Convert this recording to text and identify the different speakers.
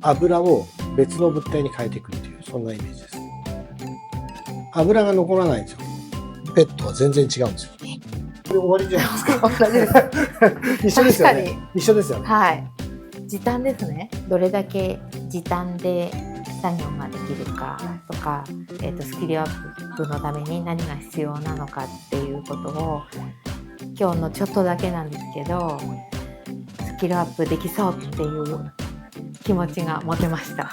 Speaker 1: 油を別の物体に変えていくっていう、そんなイメージです。油が残らないんですよ。ペットは全然違うんですよ。これ終わりじゃないですか。
Speaker 2: 同じです。
Speaker 1: 一緒ですよ
Speaker 2: 確か
Speaker 1: ね。一緒ですよね。
Speaker 2: はい。時短ですね。どれだけ時短で作業ができるかとか、スキルアップのために何が必要なのかっていうことを今日のちょっとだけなんですけど、スキルアップできそうっていう気持ちが持てました。